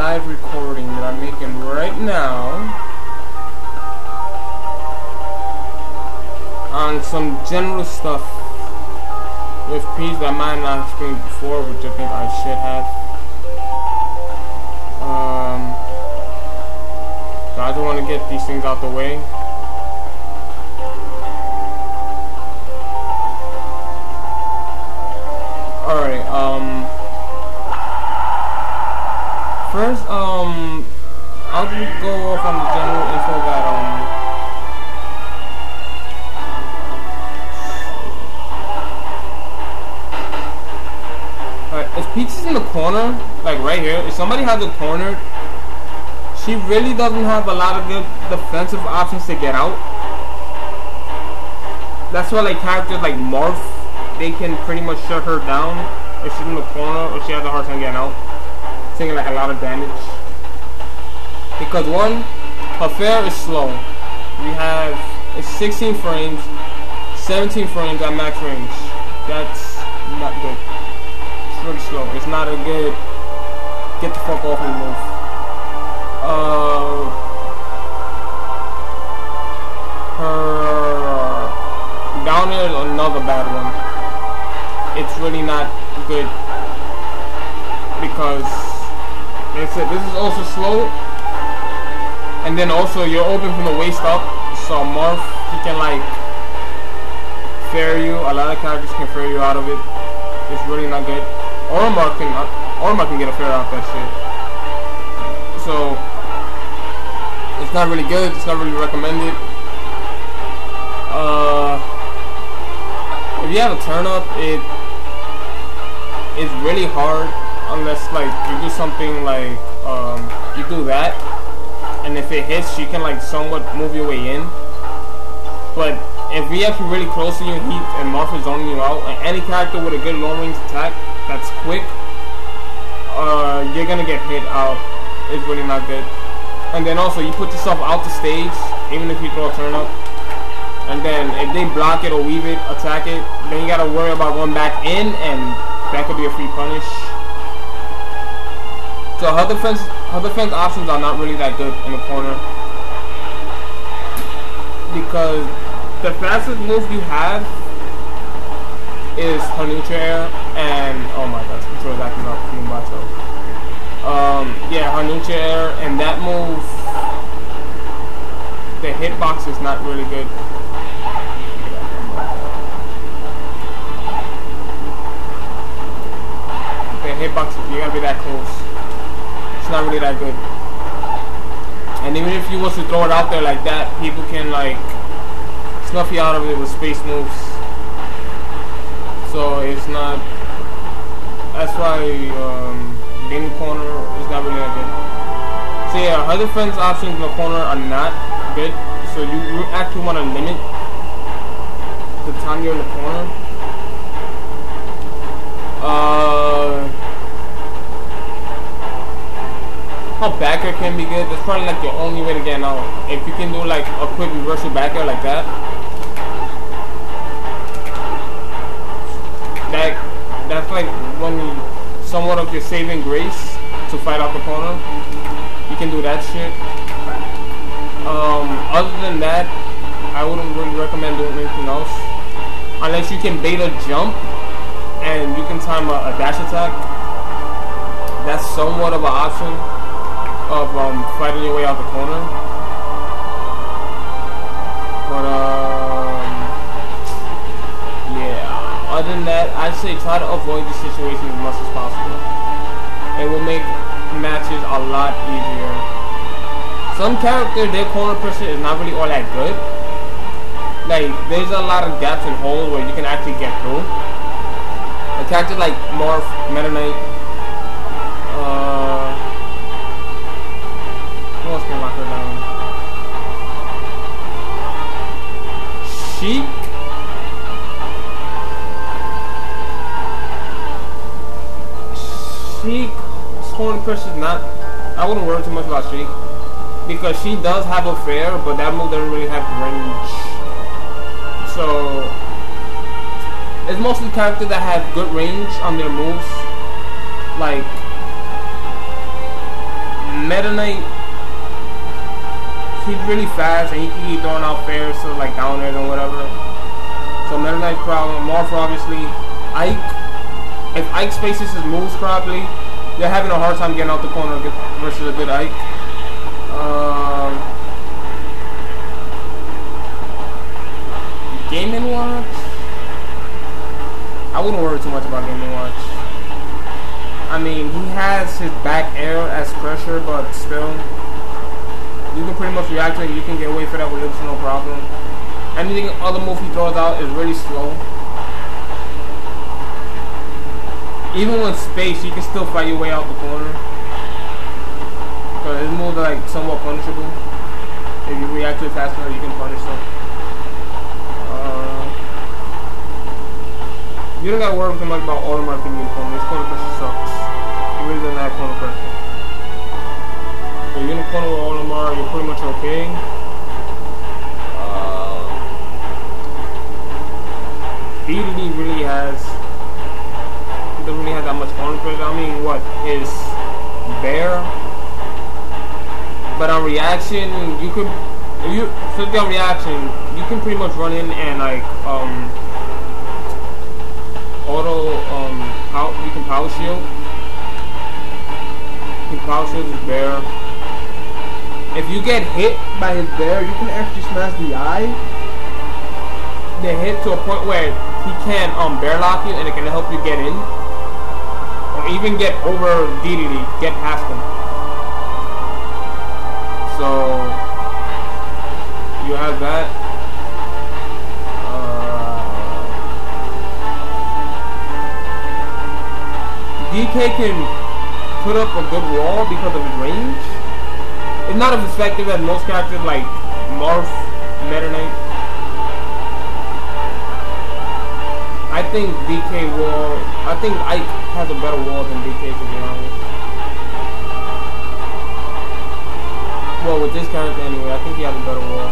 live recording that I'm making right now on some general stuff with P's that I might not have explained before, which I think I should have. So I just want to get these things out the way. Alright, first, I'll just go off on the general info that, alright, if Peach is in the corner, like right here, if somebody has a corner, she really doesn't have a lot of good defensive options to get out. That's why, like, characters like Morph, they can pretty much shut her down if she's in the corner or she has a hard time getting out, taking like a lot of damage. Because one, her fair is slow. We have it's 16 frames, 17 frames at max range. That's not good. It's really slow. It's not a good get the fuck off me move. Her down air is another bad one. It's really not good because this is also slow, and then also you're open from the waist up, so Morph, he can like fair you. A lot of characters can fair you out of it. It's really not good. Ormar can get a fair out of that shit. So it's not really good. It's not really recommended. If you have a turn up, it's really hard unless like you do something like you do that, and if it hits, you can like somewhat move your way in. But if we have really close to you and Morph is zoning you out, and any character with a good long range attack that's quick, you're gonna get hit out. It's really not good. And then also you put yourself out the stage even if you throw a turn up. And then if they block it or weave it, attack it, then you gotta worry about going back in, and that could be a free punish. So her defense options are not really that good in the corner. Because the fastest move you have is her neutral air, and oh my god, control is acting up from myself. Yeah, her neutral air, and that move, the hitbox is not really good. Hitbox, you gotta be that close. It's not really that good. And even if you was to throw it out there like that, people can like snuff you out of it with space moves. So it's not. That's why being in the corner is not really that good. So yeah, her defense options in the corner are not good. So you actually want to limit the time you're in the corner. Her back air can be good. That's probably like your only way to get out. If you can do like a quick reversal back air like that, that's like somewhat of your saving grace to fight out the corner. You can do that shit. Other than that, I wouldn't really recommend doing anything else unless you can bait a jump and you can time a dash attack. That's somewhat of an option of fighting your way out the corner. But yeah, other than that, I'd say try to avoid the situation as much as possible. It will make matches a lot easier. Some characters, their corner pressure is not really all that good. Like, there's a lot of gaps and holes where you can actually get through. A character like Morph, Meta Knight, who else can lock her down? Sheik. Sheik's corner pressure is not. I wouldn't worry too much about Sheik because she does have a fair, but that move doesn't really have range. So it's mostly characters that have good range on their moves, like Meta Knight, he's really fast and he can keep throwing out fairs to like down air and whatever. So Meta Knight's problem. Morph obviously. Ike, if Ike spaces his moves properly, you're having a hard time getting out the corner versus a good Ike. Game & Watch? I wouldn't worry too much about Game & Watch. I mean, he has his back air as pressure, but still, you can pretty much react to it. You can get away for that with lips, no problem. Anything other move he throws out is really slow. Even with space, you can still fight your way out the corner. Because his moves are like somewhat punishable. If you react to it fast enough, you can punish them. You don't gotta worry with him much about auto marking unicorn. His corner pressure sucks. He really doesn't have corner pressure. So unicorn with Olimar, you're pretty much okay. DDD really has. He doesn't really have that much corner pressure. I mean, what? His bear. But on reaction, you could. If you flip on reaction, you can pretty much run in and like you can power shield. You can power shield his bear. If you get hit by his bear, you can actually smash the eye. Then hit to a point where he can bear lock you and it can help you get in. Or even get over DDD, get past him. So you have that. DK can put up a good wall because of his range. It's not as effective as most characters like Morph, Meta Knight. I think DK wall. I think Ike has a better wall than DK, to be honest. Well, with this character anyway, I think he has a better wall.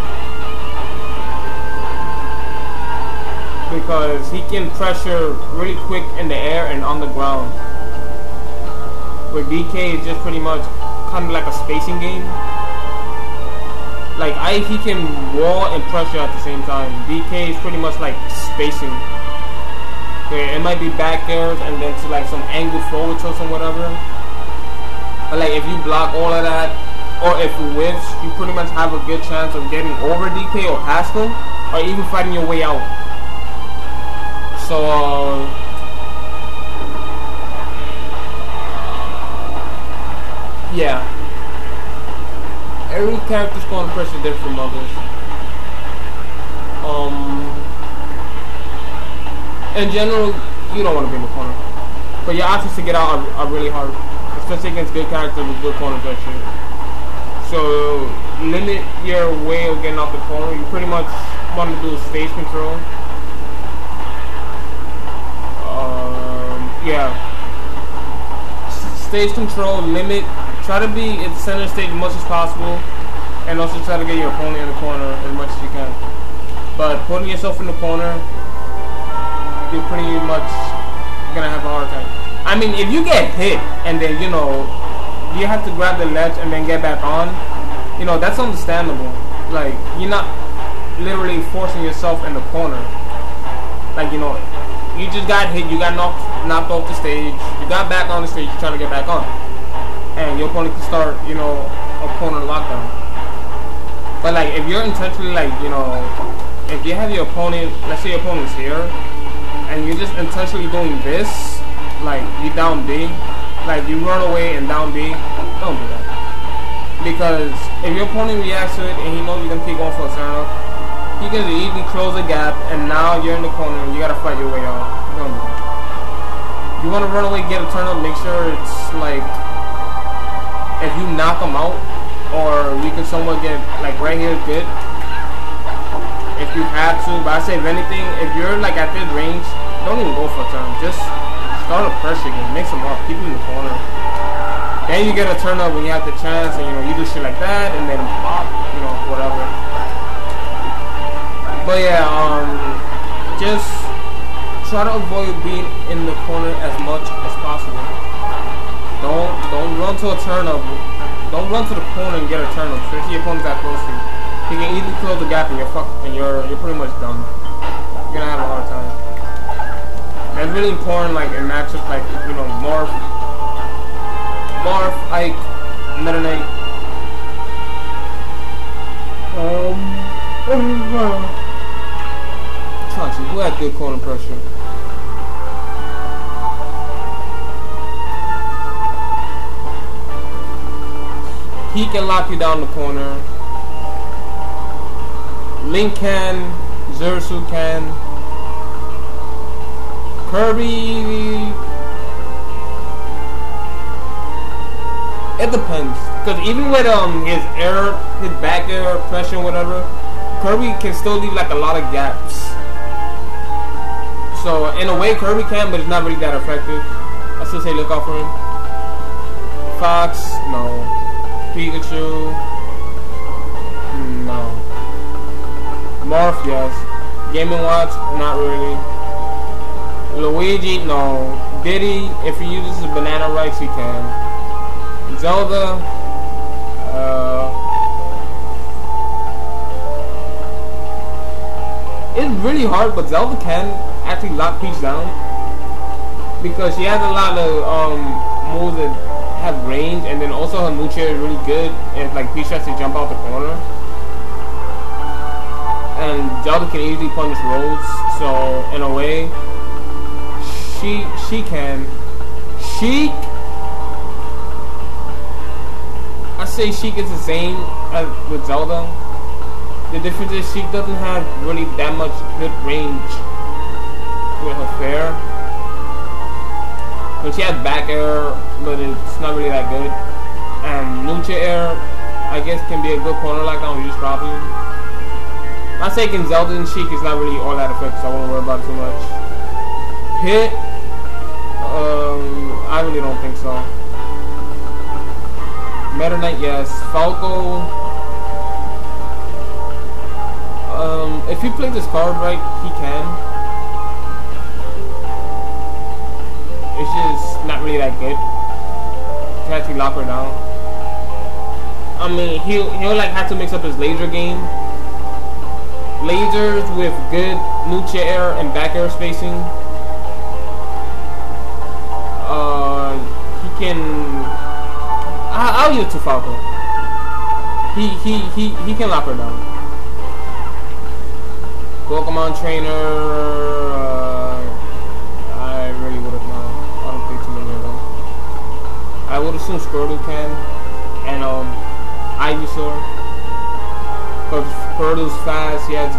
Because he can pressure really quick in the air and on the ground. Where DK is just pretty much kind of like a spacing game. Like he can wall and pressure at the same time. DK is pretty much like spacing. Okay, it might be back airs and then to like some angle forward tilts or whatever. But like if you block all of that, or if you whiffs, you pretty much have a good chance of getting over DK or past him, or even fighting your way out. So yeah, every character's corner pressure is different from others. In general, you don't want to be in the corner, but your options to get out are really hard, especially against good characters with good corner pressure. So limit your way of getting out the corner. You pretty much want to do stage control. Yeah, stage control, limit. Try to be at the center of the stage as much as possible, and also try to get your opponent in the corner as much as you can. But putting yourself in the corner, you're pretty much gonna have a hard time. I mean, if you get hit and then you have to grab the ledge and then get back on, that's understandable. Like you're not literally forcing yourself in the corner. Like you just got hit, you got knocked off the stage, you got back on the stage, you're trying to get back on. And your opponent can start, a corner lockdown. But like, if you're intentionally like, if you have your opponent, let's say your opponent's here, and you're just intentionally doing this, like you down B, like you run away and down B, don't do that. Because if your opponent reacts to it and he knows you're gonna keep going for a turn up, he can easily close the gap, and now you're in the corner and you gotta fight your way out. Don't do that. You wanna run away, get a turn up, make sure it's like, if you knock them out, or you can somewhat get, like right here is good, if you have to. But I say if anything, if you're like at this range, don't even go for a turn. Just start a pressure game, mix them up, keep them in the corner. Then you get a turn up when you have the chance, and you do shit like that, and then pop, whatever. But yeah, just try to avoid being in the corner as much as possible. Don't run to a turn up. Don't run to the corner and get a turn, especially your opponent's that close to you. He can easily close the gap and you're pretty much done. You're gonna have a hard time. That's really important, like in matchups like, you know, Morph, Ike, Meta Knight. Chachi, who had good corner pressure? He can lock you down the corner. Link can, Zersu can. Kirby, it depends. Because even with his back air pressure, whatever, Kirby can still leave like a lot of gaps. So in a way, Kirby can, but it's not really that effective. I still say look out for him. Fox, no. Pikachu, no. Morph, yes. Game & Watch, not really. Luigi, no. Diddy, if he uses his banana rights, he can. Zelda, it's really hard, but Zelda can actually lock Peach down because she has a lot of moves that have range, and then also her neutral is really good if like Peach has to jump out the corner. And Zelda can easily punish rolls, so in a way, she can. Sheik, I say Sheik is the same as with Zelda. The difference is Sheik doesn't have really that much good range with her fair. But she has back air, but it's not really that good. And neutral air, I guess, can be a good corner lockdown used properly. My take in Zelda and Sheik is not really all that effective, so I won't worry about it too much. Hit, I really don't think so. Meta Knight, yes. Falco, if he plays his card right, he can. It's just not really that good to actually lock her down. I mean, he'll like have to mix up his laser game. Lasers with good neutral air and back air spacing. He can. I'll use to Falco. He can lock her down. Pokemon trainer. I really wouldn't know. I don't think too many of them. I would assume Squirtle can, and Ivysaur. Because Squirtle's fast. He has